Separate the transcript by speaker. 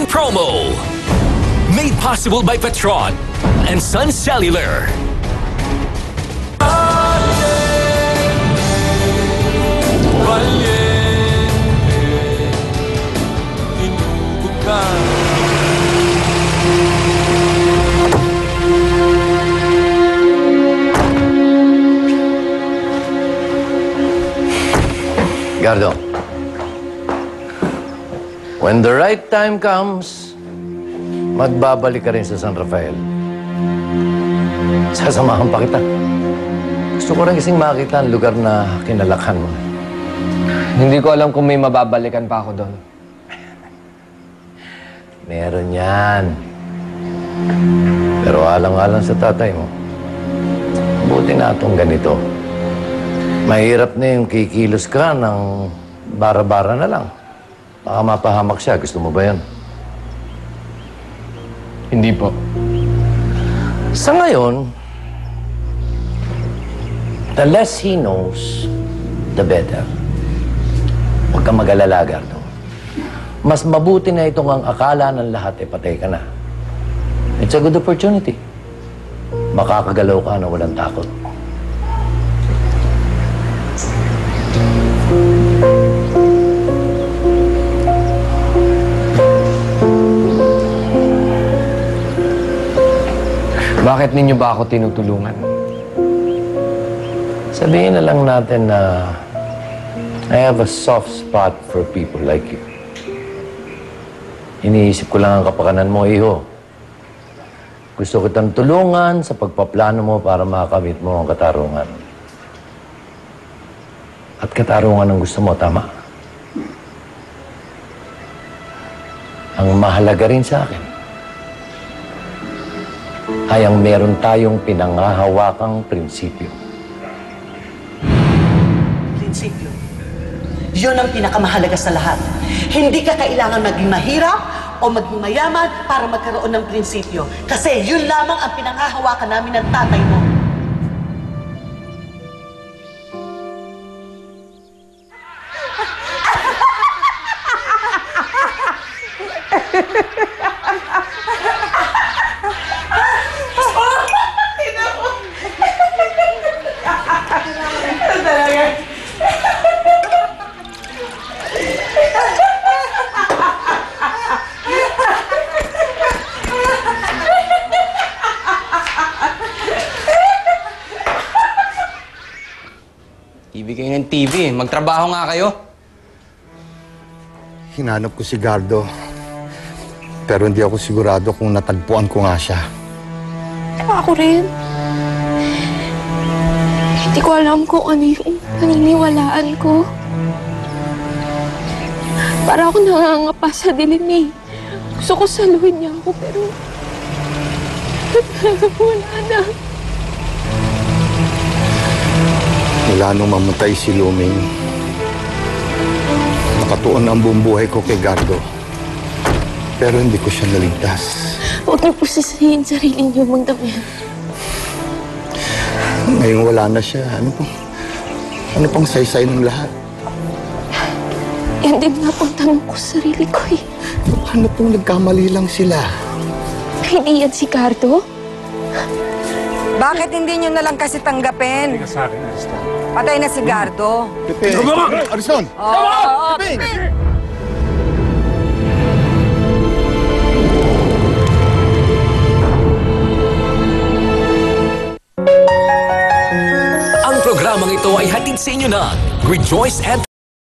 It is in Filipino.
Speaker 1: promo. Made possible by Petron and Sun Cellular.
Speaker 2: Gardo, when the right time comes, magbabalik ka rin sa San Rafael. Sasamahan pa kita. Gusto ko rin kasing makita ang lugar na kinalakhan mo.
Speaker 3: Hindi ko alam kung may mababalikan pa ako doon.
Speaker 2: Meron yan. Pero alang-alang sa tatay mo, buti na itong ganito. Mahirap na yung kikilos ka ng bara-bara na lang. Baka mapahamak siya. Gusto mo ba yan?
Speaker 3: Hindi po.
Speaker 2: Sa ngayon, the less he knows, the better. Huwag kang mag-alala, Gardo. Mas mabuti na itong ang akala ng lahat ay patay ka na. It's a good opportunity. Makakagalaw ka na walang takot.
Speaker 3: Bakit ninyo ba ako tinutulungan?
Speaker 2: Sabihin na lang natin na I have a soft spot for people like you. Iniisip ko lang ang kapakanan mo, iho. Gusto kitang tulungan sa pagpaplano mo para makamit mo ang katarungan. At katarungan ang gusto mo, tama? Ang mahalaga rin sa akin ay ang meron tayong pinangahawakang prinsipyo.
Speaker 4: Prinsipyo. Yun ang pinakamahalaga sa lahat. Hindi ka kailangan maging mahirap o maging mayaman para magkaroon ng prinsipyo. Kasi yun lamang ang pinanghahawakan namin ng tatay mo.
Speaker 3: TV kayo ng TV. Magtrabaho nga kayo.
Speaker 5: Hinanap ko si Gardo. Pero hindi ako sigurado kung natagpuan ko nga siya.
Speaker 6: Ako rin. Hindi ko alam kung ano yung paniniwalaan ko. Para ako nangangapa sa dilim eh. Gusto ko saluhin niya ako pero wala na.
Speaker 5: Mula nung mamatay si Luming, nakatuon ang buong buhay ko kay Gardo. Pero hindi ko siya naligtas.
Speaker 6: Huwag niyo po sisihin sarili niyo, Mang Damian.
Speaker 5: Ngayong wala na siya, ano pang saysay ng lahat?
Speaker 6: Yan din nga pong tanong ko sa sarili ko eh.
Speaker 5: Ano pong nagkamali lang sila?
Speaker 6: Hindi yan si Gardo?
Speaker 7: Bakit hindi nyo na lang kasi tanggapin? Hindi ka sa akin, Ariston. Patay na si Gardo.
Speaker 5: Pepe! Ariston!
Speaker 7: Oo,
Speaker 5: Pepe!
Speaker 1: Ang programang ito ay hatid sa inyo ng Rejoice and